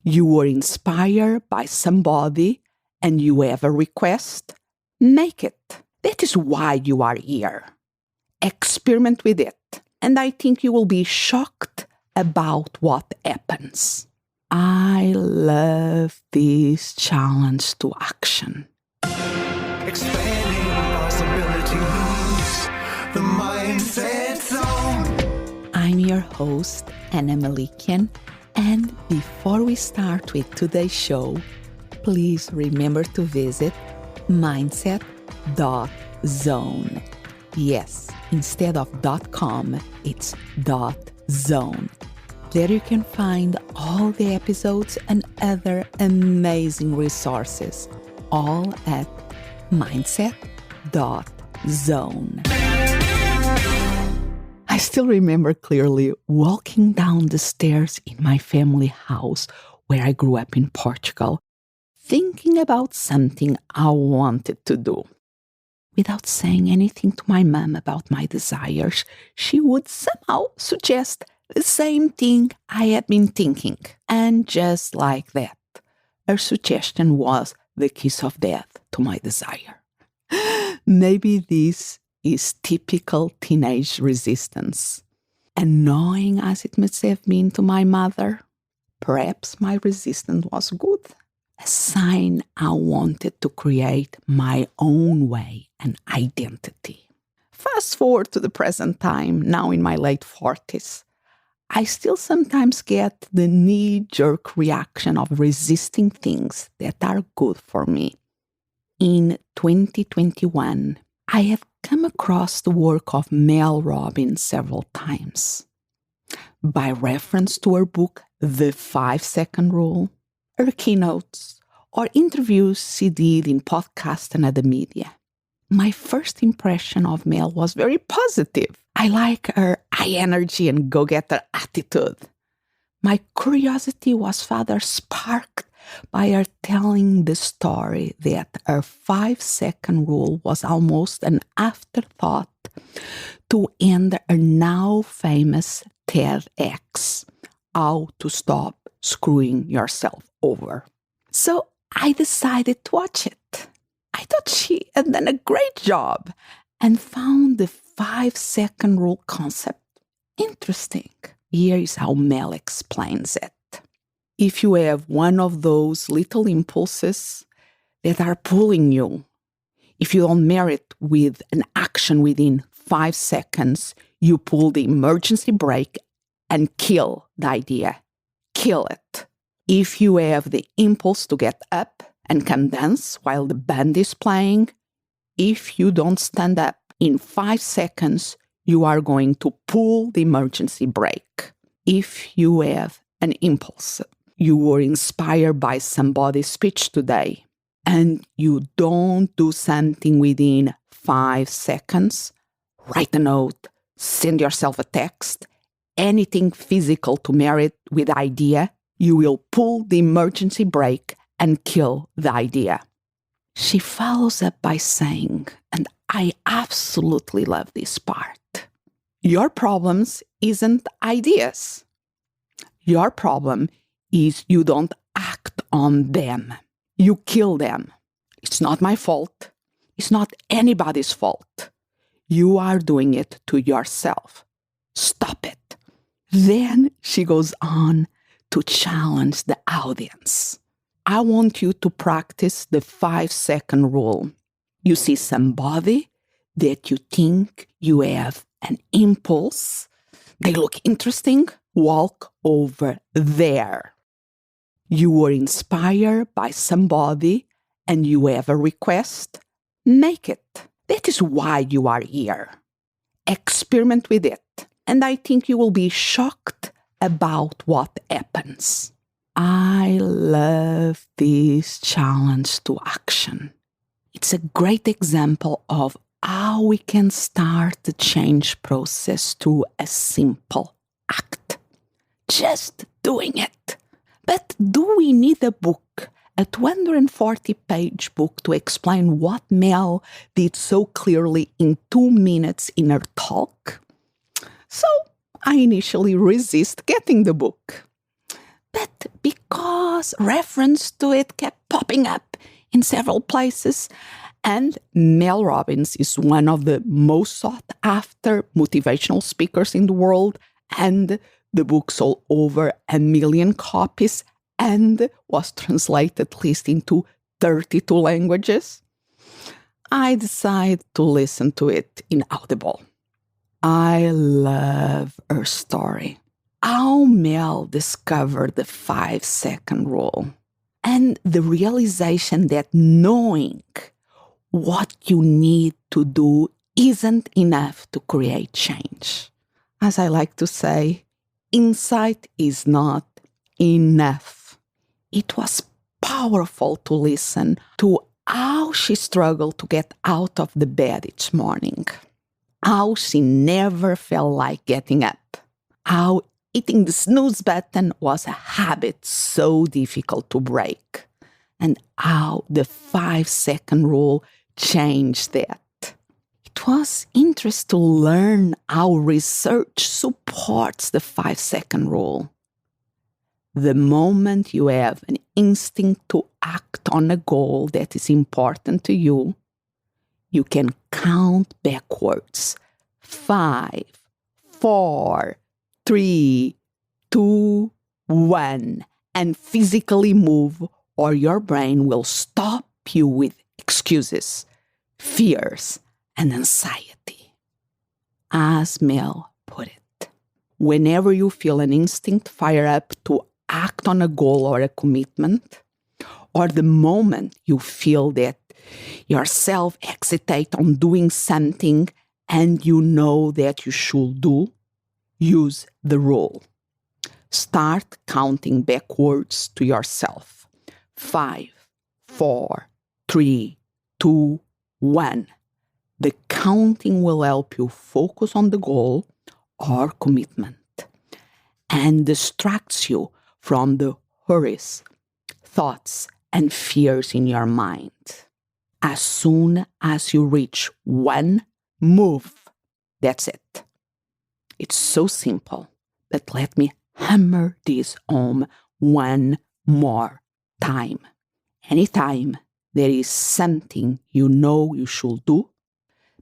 You were inspired by somebody and you have a request? Make it. That is why you are here. Experiment with it, and I think you will be shocked about what happens. I love this challenge to action. Expanding possibilities, the mindset zone. I'm your host, Anna Melikian, and before we start with today's show, please remember to visit mindset.zone. Yes, instead of .com, it's .zone. There you can find all the episodes and other amazing resources, all at mindset.zone. I still remember clearly walking down the stairs in my family house where I grew up in Portugal, thinking about something I wanted to do. Without saying anything to my mom about my desires, she would somehow suggest the same thing I had been thinking. And just like that, her suggestion was the kiss of death to my desire. Maybe this is typical teenage resistance. Annoying as it must have been to my mother, perhaps my resistance was good. A sign I wanted to create my own way and identity. Fast forward to the present time, now in my late 40s. I still sometimes get the knee-jerk reaction of resisting things that are good for me. In 2021, I have come across the work of Mel Robbins several times. By reference to her book, The 5-Second Rule, her keynotes, or interviews she did in podcasts and other media. My first impression of Mel was very positive. I like her high energy and go-getter attitude. My curiosity was further sparked by her telling the story that her 5-second rule was almost an afterthought to end her now famous TEDx, How to Stop Screwing Yourself Over. So I decided to watch it. I thought she had done a great job and found the 5-second rule concept interesting. Here is how Mel explains it. If you have one of those little impulses that are pulling you, if you don't merit with an action within 5 seconds, you pull the emergency brake and kill the idea. Kill it. If you have the impulse to get up and come dance while the band is playing, if you don't stand up in 5 seconds, you are going to pull the emergency brake. If you have an impulse, you were inspired by somebody's speech today, and you don't do something within 5 seconds, write a note, send yourself a text, anything physical to merit with the idea, you will pull the emergency brake and kill the idea. She follows up by saying, and I absolutely love this part, your problems isn't ideas. Your problem is you don't act on them. You kill them. It's not my fault. It's not anybody's fault. You are doing it to yourself. Stop it. Then she goes on to challenge the audience. I want you to practice the 5-second rule. You see somebody that you think you have an impulse, they look interesting, walk over there. You were inspired by somebody and you have a request, make it. That is why you are here. Experiment with it, and I think you will be shocked about what happens. I love this challenge to action. It's a great example of how we can start the change process through a simple act. Just doing it. But do we need a book, a 240-page book to explain what Mel did so clearly in 2 minutes in her talk? So I initially resist getting the book. but because reference to it kept popping up in several places. And Mel Robbins is one of the most sought after motivational speakers in the world, and the book sold over 1 million copies and was translated at least into 32 languages. I decided to listen to it in Audible. I love her story. How Mel discovered the 5-second rule and the realization that knowing what you need to do isn't enough to create change. As I like to say, insight is not enough. It was powerful to listen to how she struggled to get out of the bed each morning, how she never felt like getting up, how hitting the snooze button was a habit so difficult to break, and how the 5-second rule changed that. It was interesting to learn how research supports the 5-second rule. The moment you have an instinct to act on a goal that is important to you, you can count backwards. 5, 4, 3, 2, 1, and physically move, or your brain will stop you with excuses, fears, and anxiety. As Mel put it, whenever you feel an instinct fire up to act on a goal or a commitment, or the moment you feel that yourself hesitate on doing something and you know that you should do, use the rule. Start counting backwards to yourself. 5, 4, 3, 2, 1. The counting will help you focus on the goal or commitment and distracts you from the hurries, thoughts, and fears in your mind. As soon as you reach 1, move. That's it. It's so simple, but let me hammer this home one more time. Anytime there is something you know you should do,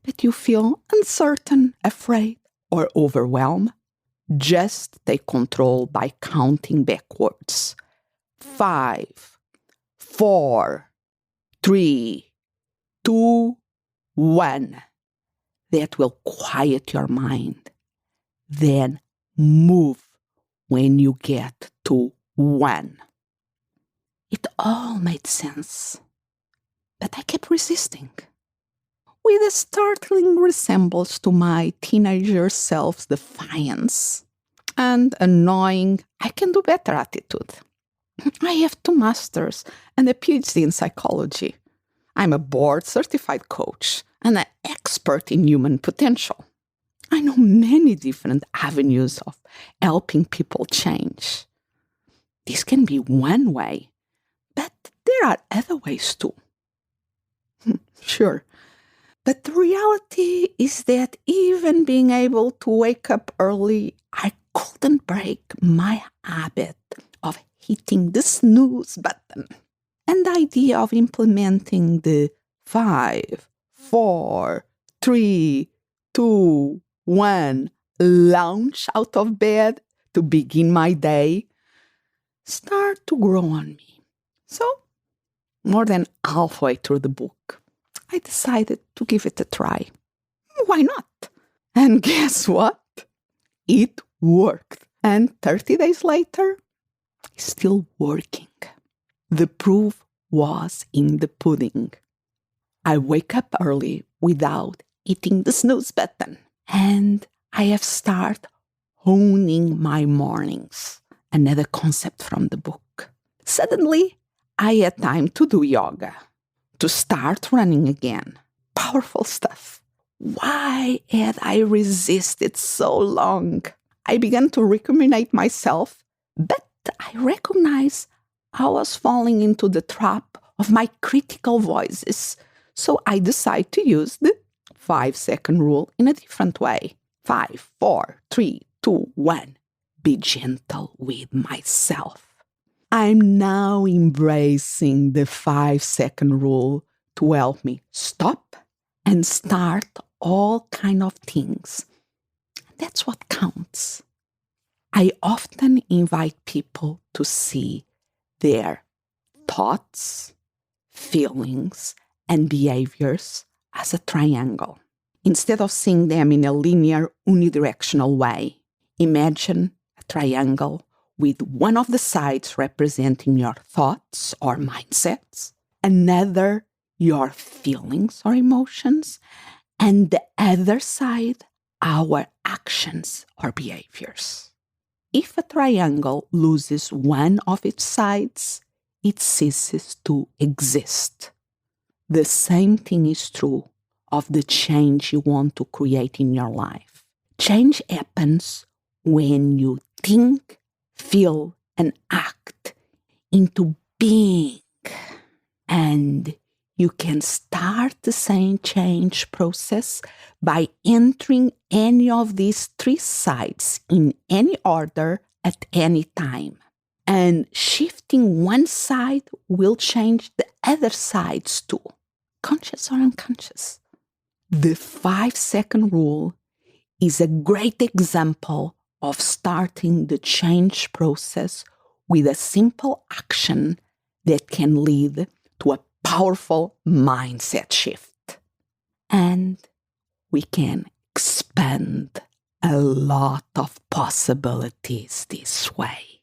but you feel uncertain, afraid, or overwhelmed, just take control by counting backwards. 5, 4, 3, 2, 1. That will quiet your mind. Then move when you get to 1. It all made sense, but I kept resisting, with a startling resemblance to my teenager self's defiance and annoying I can do better attitude. I have 2 masters and a PhD in psychology. I'm a board-certified coach and an expert in human potential. I know many different avenues of helping people change. This can be one way, but there are other ways too. Sure. But the reality is that even being able to wake up early, I couldn't break my habit of hitting the snooze button. And the idea of implementing the 5, 4, 3, 2, 1 launch out of bed to begin my day start to grow on me. So, more than halfway through the book, I decided to give it a try. Why not? And guess what? It worked. And 30 days later, it's still working. The proof was in the pudding. I wake up early without hitting the snooze button. And I have started honing my mornings. Another concept from the book. Suddenly, I had time to do yoga, to start running again. Powerful stuff. Why had I resisted so long? I began to recriminate myself, but I recognized I was falling into the trap of my critical voices. So I decided to use the 5-second rule in a different way. 5, 4, 3, 2, 1. Be gentle with myself. I'm now embracing the 5-second rule to help me stop and start all kind of things. That's what counts. I often invite people to see their thoughts, feelings, and behaviors as a triangle. Instead of seeing them in a linear, unidirectional way, imagine a triangle with one of the sides representing your thoughts or mindsets, another your feelings or emotions, and the other side our actions or behaviors. If a triangle loses one of its sides, it ceases to exist. The same thing is true of the change you want to create in your life. Change happens when you think, feel, and act into being. And you can start the same change process by entering any of these three sides in any order at any time. And shifting one side will change the other sides too, conscious or unconscious. The 5-second rule is a great example of starting the change process with a simple action that can lead to a powerful mindset shift. And we can expand a lot of possibilities this way.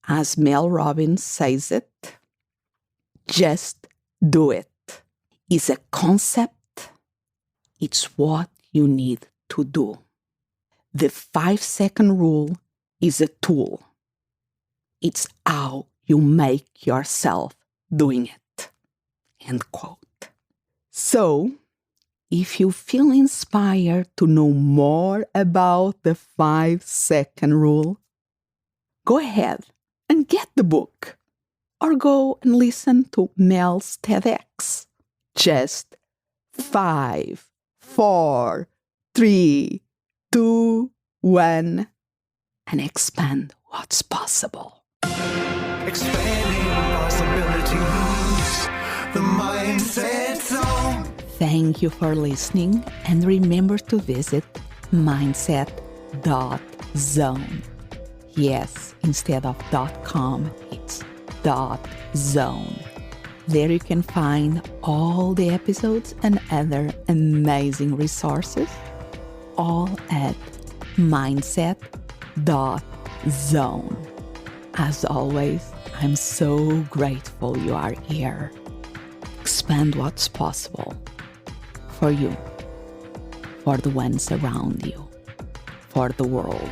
As Mel Robbins says it, just do it. It's a concept. It's what you need to do. The 5-second rule is a tool. It's how you make yourself doing it. End quote. So, if you feel inspired to know more about the 5-second rule, go ahead and get the book or go and listen to Mel's TEDx. Just 5, 4, 3, 2, 1, and expand what's possible. Expanding possibilities. The Mindset Zone. Thank you for listening, and remember to visit mindset.zone. Yes, instead of .com, it's .zone. There you can find all the episodes and other amazing resources, all at mindset.zone. As always, I'm so grateful you are here. Expand what's possible for you, for the ones around you, for the world.